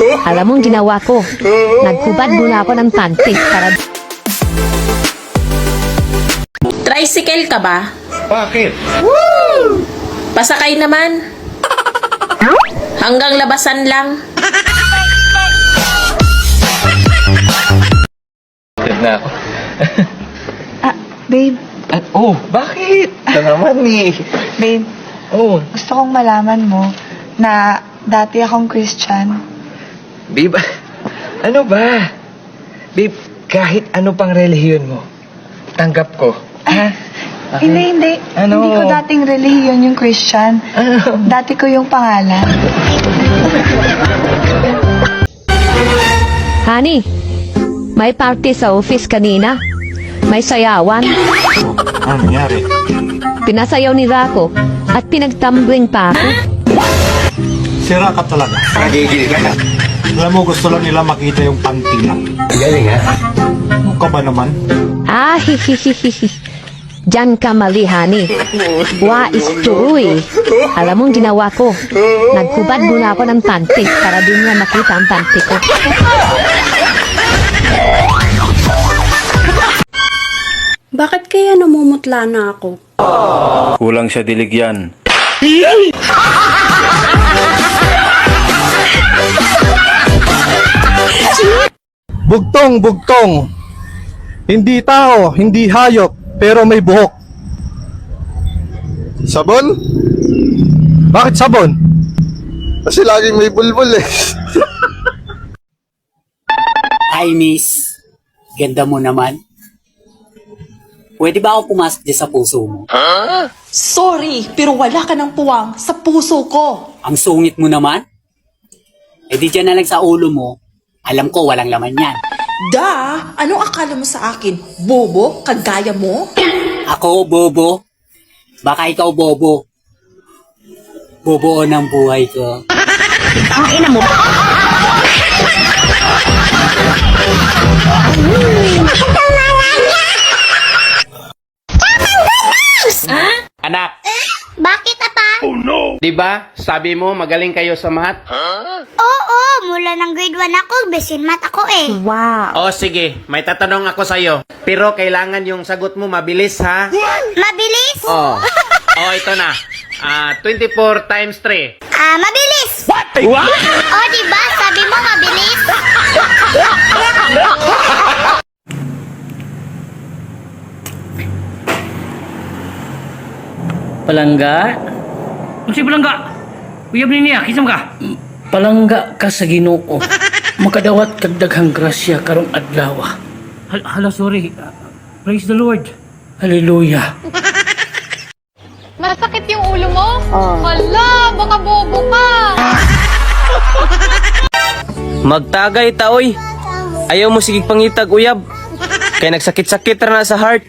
Alam mong ginawa ko, naghubad muna ako ng panty para... Tricycle ka ba? Bakit? Pasakay naman. Hanggang labasan lang. Bakit na ako? Babe, Bakit? Ito naman eh. babe, gusto kong malaman mo na dati akong Christian. Babe, ano ba? Babe, kahit ano pang relihiyon mo, tanggap ko. Ha? Okay. Hindi. Ano? Hindi ko dating relihiyon yung Christian. Ano? Dati ko yung pangalan. Honey, may party sa office kanina. May sayawan. Ano nangyari? Pinasayaw ni Rako at pinagtumbling pa ako. Sira ka talaga. Nagigil ka na. Alam mo, gusto lang nila makita yung panty mo. Galing ha? Ano ka ba naman? Hihihihihi. Diyan ka mali, honey. Wais tuloy. Alam mong ginawa ko, naghubad muna ako ng panty para di niya makita ang panty ko. Bakit kaya namumutla na ako? Kulang siya diligyan. Bugtong. Hindi tao, hindi hayop, pero may buhok. Sabon? Bakit sabon? Kasi laging may bulbul eh. Hi, miss. Ganda mo naman. Pwede ba ako pumasok dyan sa puso mo? Sorry, pero wala ka ng puwang sa puso ko. Ang sungit mo naman? Eh di dyan na lang sa ulo mo. Alam ko walang laman yan. Anong akala mo sa akin? Bobo? Kagaya mo? Ako, bobo? Baka ikaw, bobo. Bobo ng buhay ko. Ang ina mo. Anak, Bakit, apa? di ba? Sabi mo magaling kayo sa math? Oo, mula ng grade 1 ako, besin mat ako eh. Wow. O sige, may tatanong ako sa'yo. Pero kailangan yung sagot mo mabilis ha? Mabilis? Ito na. 24 times 3. Mabilis. Diba? Sabi mo mabilis? Palangga? Kung si Palangga, uyab niya, kisam ka? Palangga ka sa Ginoo. Makadawat kagdaghang grasya karong adlaw. Hala, sorry. Praise the Lord. Hallelujah. Masakit yung ulo mo? Hala, baka bobo ka. Magtagay taoy. Ayaw mo sigig pangitag uyab. Kaya nagsakit-sakit na sa heart.